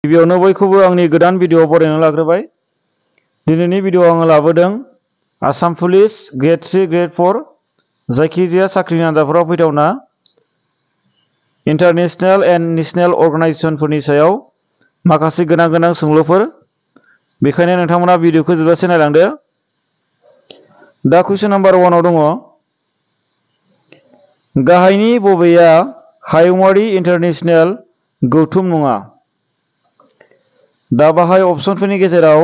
गिबियावनो बयखौबो आंनि गोदान भिडिअ बरायनो लाग्रोबाय। दिनैनि भिडिअ आङो लाबोदों आसाम पुलिस ग्रेड 3 ग्रेड 4 जायखिजाया साख्रिनि आनजादफोराव फैथावना इन्टारनेशनेल एन्ड नेशनेल अर्गानाइजेशनफोरनि सायाव माखासे गोनां सोंलुफोर। बेखायनो नोंथांमोना भिडिअखौ जोबजासे नायलांदो। दा कुइसन नाम्बार 1 आव दङ, गाहायनि बबेया हायुङारि इन्टारनेशनेल गौथुम नङा? दा बाहाय अप्शनफोरनि गेजेराव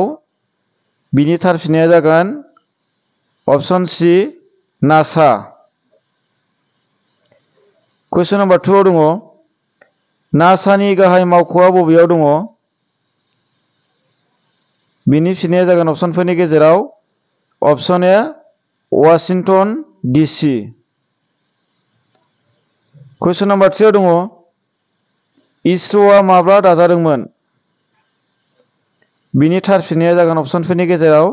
बिनि थार फिननाया जागोन अप्शन सी नासा। कुइसन नाम्बार 2 आव दङ, नासानि गाहाय मावख'आ बबेयाव दङ? बिनि फिननाया जागोन अप्शनफोरनि गेजेराव अप्शन ए वाशिंटन डिसि। कुइसन नाम्बार 3 आव दङ, इसर'आ माब्ला दाजादोंमोन? बिनि थार फिननाया जागोन अप्शनफोरनि गेजेराव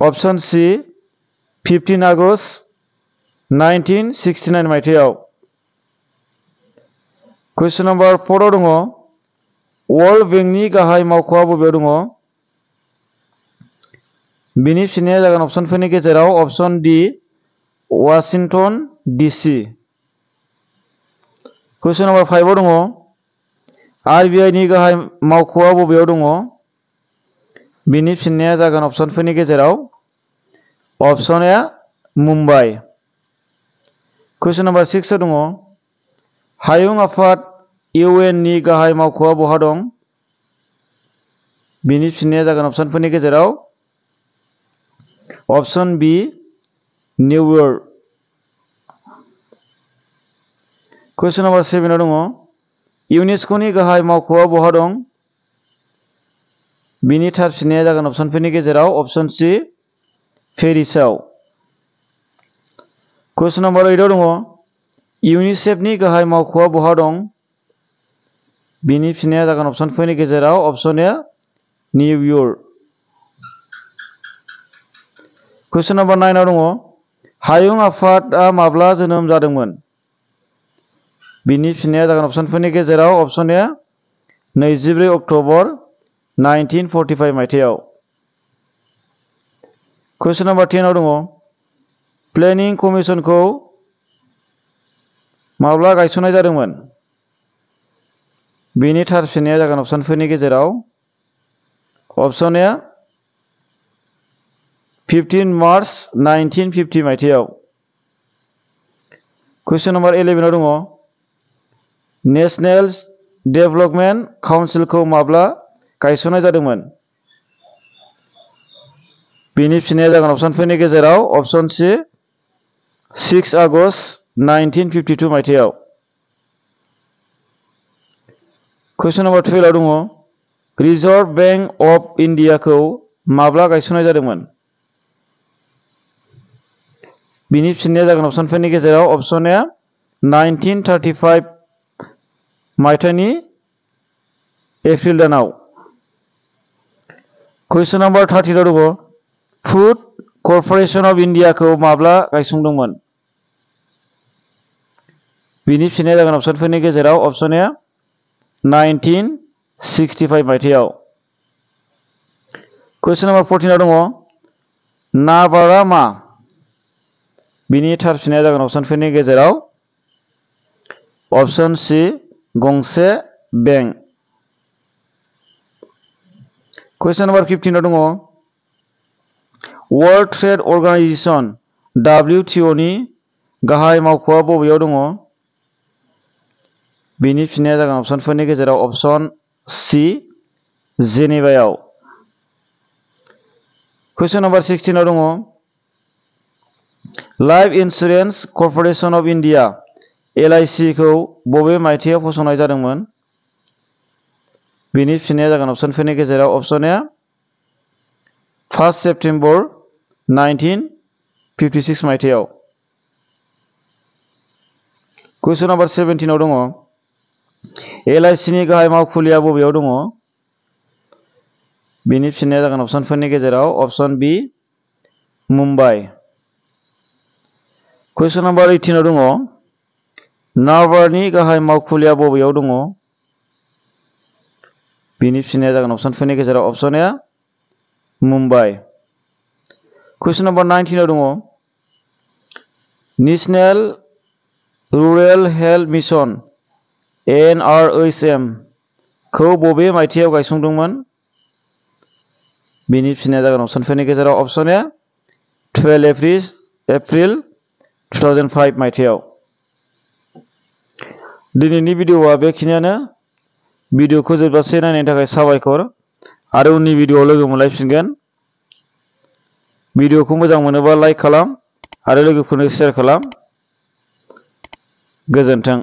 अप्शन सी 15 आगस्ट 1969 मायथाइयाव। कुइसन नाम्बार 4 आव दङ, वर्ल्ड बेंकनि गाहाय मावख'आ बबेयाव दङ? बिनि फिननाया जागोन अप्शनफोरनि गेजेराव अप्शन डी वाशिंटन डिसि। कुइसन नाम्बार 5 आव दङ, आरबिआइ नि गाहाय मावख'आ बबेयाव दङ? बिनि फिननाया जागोन अप्शनफोरनि गेजेराव अप्शन ए मुम्बाइ। कुइसन नाम्बार 6 आव दङ, हायुं आफाद इउएन नि गाहाय मावख'आ बहा दं? बिनि फिननाया जागोन अप्शनफोरनि गेजेराव अप्शन बी निउयर्क। कुइसन नाम्बार 7 आव दङ, इउनेस्क'नि गाहाय मावख'आ बहा दं? बिनि थार फिननाया जागोन अप्शनफोरनि गेजेराव अप्शन सी पेरिसआव। कुइसन नाम्बार 8 आव दङ, इउनिसेफनि गाहाय मावख'आ बहा दं? बिनि फिननाया जागोन अप्शनफोरनि गेजेराव अप्शन ए निउयर्क। कुइसन नाम्बार 9 आव दङ, हायुं आफादआ माब्ला जोनोम जादोंमोन? बिनि फिननाया जागोन अप्शनफोरनि गेजेराव अप्शन ए 24 अक्ट'बर 1945 मायथाइयाव। कुइसन नाम्बार 10 आव दङ, प्लेनिं कमिसनखौ माब्ला गायसननाय जादोंमोन? बिनि थार फिननाया जागोन अप्शनफोरनि गेजेराव अप्शन ए 15 मार्च 1950 मायथाइयाव। कुइसन नाम्बार 11 आव दङ, नेशनेल डेभेलपमेन्ट काउन्सिलखौ माब्ला गायसननाय जादोंमोन? बिनि फिननाया जागोन अप्शनफोरनि गेजेराव अप्शन सी 6 आगस्ट 1952 मायथाइयाव। कुइसन नाम्बार 12 आव दङ, रिजार्भ बेंक अफ इन्डियाखौ माब्ला गायसननाय जादोंमोन? बिनि फिननाया जागोन अप्शनफोरनि गेजेराव अप्शन ए 1935 मायथाइनि एप्रिल दानाव। कुइसन नाम्बार 13 आव दङ, फुड कर्परेसन अफ इन्डियाखौ माब्ला गायसनदोंमोन? बिनि फिननाया जागोन अप्शनफोरनि गेजेराव अप्शन ए 1965 मायथाइयाव। कुइसन नाम्बार 14 आव दङ, नाबार्डआ मा? बिनि थार फिननाया जागोन अप्शनफोरनि गेजेराव अप्शन सी गंसे बेंक। कुइसन नाम्बार 15 आव दङ, वर्ल्ड ट्रेड अर्गानाइजेशन WTO नि गाहाय मावख'आ बबेयाव दङ? बिनि फिननाया जागोन अप्शनफोरनि गेजेराव अप्शन सी जेनेभायाव। कुइसन नाम्बार 16 आव दङ, life insurance corporation of India LIC खौ बबे मायथाइयाव फसंनाय जादोंमोन? बिनि फिननाया जागोन अप्शनफोरनि गेजेराव अप्शन ए 1 सेप्तेम्बर 1956 मायथाइयाव। कुइसन नाम्बार 17 आव दङ, LIC नि गाहाय मावखुलिया बबेयाव दङ? बिनि फिननाया जागोन अप्शनफोरनि गेजेराव अप्शन बी मुम्बाइ। कुइसन नाम्बार 18 आव दङ, नाबार्डनि गाहाय मावखुलिया बबेयाव दङ? बिनि फिननाया जागोन अपसनफोरनि गेजेराव अपसन ए मुम्बाइ। कुइसन नम्बर 19 आव दङ national rural health mission NRHM खौ बबे मायथाइयाव गायसंदोंमोन? बिनि फिननाया जागोन अपसनफोरनि गेजेराव अपसन ए 12 एप्रिल 2005 मायथाइयाव। दिनैनि भिडिअआ बेखिनियानो। भिडिअखौ जोबजासे नायनायनि थाखाय साबायखर आरो उननि भिडिअआव लोगो मोनलायफिनगोन। भिडिअखौ मोजां मोनोबा लाइक खालाम आरो लोगोफोरनो शेयार खालाम। गोजोन्थों।